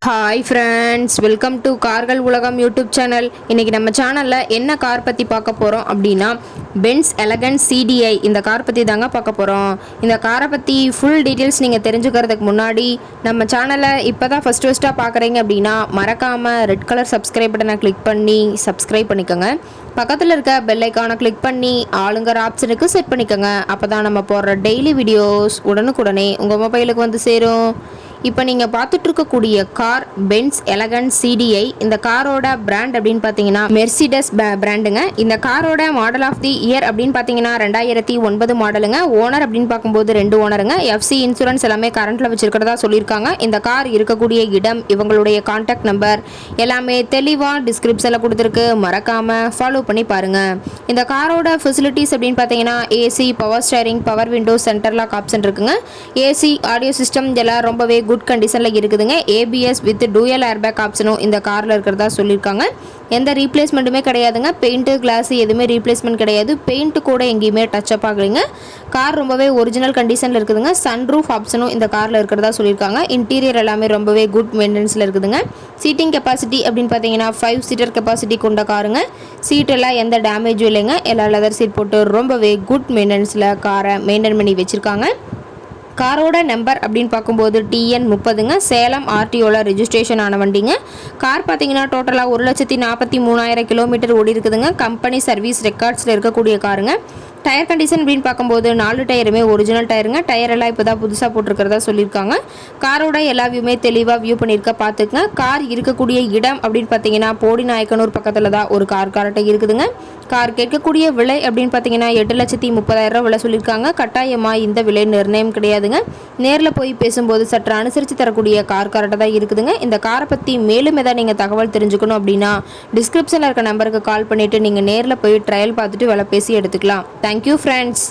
Hi friends, welcome to கார்கள் உலகம் YouTube channel. இன்றைக்கி நம்ம சேனலில் என்ன கார் பற்றி பார்க்க போகிறோம் அப்படின்னா, பென்ஸ் எலகன்ட் சிடிஐ இந்த கார் பற்றி தாங்க பார்க்க போகிறோம். இந்த காரை பற்றி ஃபுல் டீட்டெயில்ஸ் நீங்கள் தெரிஞ்சுக்கிறதுக்கு முன்னாடி நம்ம சேனலை இப்போ தான் ஃபஸ்ட்டாக பார்க்குறீங்க அப்படின்னா மறக்காமல் ரெட் கலர் சப்ஸ்கிரைப் பட்டனை கிளிக் பண்ணி சப்ஸ்கிரைப் பண்ணிக்கோங்க. பக்கத்தில் இருக்க பெல் ஐக்கானை கிளிக் பண்ணி ஆளுங்கிற ஆப்ஷனுக்கு செட் பண்ணிக்கோங்க. அப்போ தான் நம்ம போடுற டெய்லி வீடியோஸ் உடனுக்குடனே உங்கள் மொபைலுக்கு வந்து சேரும். இப்போ நீங்கள் பார்த்துட்டு இருக்கக்கூடிய கார் பென்ஸ் எலகன்ட் சிடிஐ. இந்த காரோட பிராண்ட் அப்படின்னு பார்த்தீங்கன்னா மெர்சிடஸ் பிராண்டுங்க. இந்த காரோட மாடல் ஆஃப் தி இயர் அப்படின்னு பார்த்தீங்கன்னா 2009 மாடலுங்க. ஓனர் அப்படின்னு பார்க்கும்போது 2 ஓனருங்க. எஃப்சி இன்சூரன்ஸ் எல்லாமே கரண்ட்டில் வச்சுருக்கிறதா சொல்லியிருக்காங்க. இந்த கார் இருக்கக்கூடிய இடம், இவங்களுடைய கான்டாக்ட் நம்பர் எல்லாமே தெளிவாக டிஸ்கிரிப்ஷனில் கொடுத்துருக்கு. மறக்காமல் ஃபாலோ பண்ணி பாருங்கள். இந்த காரோட ஃபெசிலிட்டிஸ் அப்படின்னு பார்த்தீங்கன்னா AC, power steering, power window, centre lock option இருக்குங்க. ஏசி, ஆடியோ சிஸ்டம் இதெல்லாம் ரொம்பவே குட் கண்டிஷனில் இருக்குதுங்க. ஏபிஎஸ் வித் டூயல் ஏர்பேக் ஆப்ஷனும் இந்த காரில் இருக்கிறதா சொல்லியிருக்காங்க. எந்த ரீப்ளேஸ்மெண்ட்டுமே கிடையாதுங்க. பெயிண்ட்டு, கிளாஸ் எதுவுமே ரீப்ளேஸ்மெண்ட் கிடையாது. பெயிண்ட் கூட எங்கேயுமே டச்சப் ஆகலைங்க. கார் ரொம்பவே ஒரிஜினல் கண்டிஷனில் இருக்குதுங்க. சன்ரூஃப் ஆப்ஷனும் இந்த காரில் இருக்கிறதா சொல்லியிருக்காங்க. இன்டீரியர் எல்லாமே ரொம்பவே குட் மெயின்டெனன்ஸில் இருக்குதுங்க. சீட்டிங் கெப்பாசிட்டி அப்படின்னு பார்த்தீங்கன்னா 5 சீட்டர் கெப்பாசிட்டி கொண்ட காருங்க. சீட்டெல்லாம் எந்த டேமேஜும் இல்லைங்க. எல்லா லெதர் சீட் போட்டு ரொம்பவே குட் மெயின்டெனன்ஸில் காரை மெயின்டைன் பண்ணி வச்சுருக்காங்க. காரோட நம்பர் அப்படின்னு பார்க்கும்போது TN 30ங்க. சேலம் ஆர்டிஓவில் ரெஜிஸ்ட்ரேஷன் ஆன வண்டிங்க. கார் பார்த்தீங்கன்னா டோட்டலாக 1,43,000 கிலோமீட்டர் ஓடி இருக்குதுங்க. கம்பெனி சர்வீஸ் ரெக்கார்ட்ஸில் இருக்கக்கூடிய காருங்க. டயர் கண்டிஷன் அப்படின்னு பார்க்கும்போது 4 டயருமே ஒரிஜினல் டயருங்க. டயர் எல்லாம் இப்போ தான் புதுசாக போட்டிருக்கிறதா சொல்லியிருக்காங்க. காரோட எல்லா வியூமே தெளிவாக வியூ பண்ணியிருக்க பார்த்துக்குங்க. கார் இருக்கக்கூடிய இடம் அப்படின்னு பார்த்தீங்கன்னா போடிநாயக்கனூர் பக்கத்தில் தான் ஒரு கார் கரெக்டாக இருக்குதுங்க. கார் கேட்கக்கூடிய விலை அப்படின்னு பார்த்தீங்கன்னா 8,30,000 விலை சொல்லியிருக்காங்க. கட்டாயமாக இந்த விலை நிர்ணயம் கிடையாதுங்க. நேரில் போய் பேசும்போது சற்று அனுசரித்து தரக்கூடிய கார் கரெக்டாக தான் இருக்குதுங்க. இந்த காரை பற்றி மேலும் ஏதாவது நீங்கள் தகவல் தெரிஞ்சுக்கணும் அப்படின்னா டிஸ்கிரிப்ஷனில் இருக்க நம்பருக்கு கால் பண்ணிவிட்டு நீங்கள் நேரில் போய் ட்ரையல் பார்த்துட்டு விலை பேசி எடுத்துக்கலாம். Thank you friends.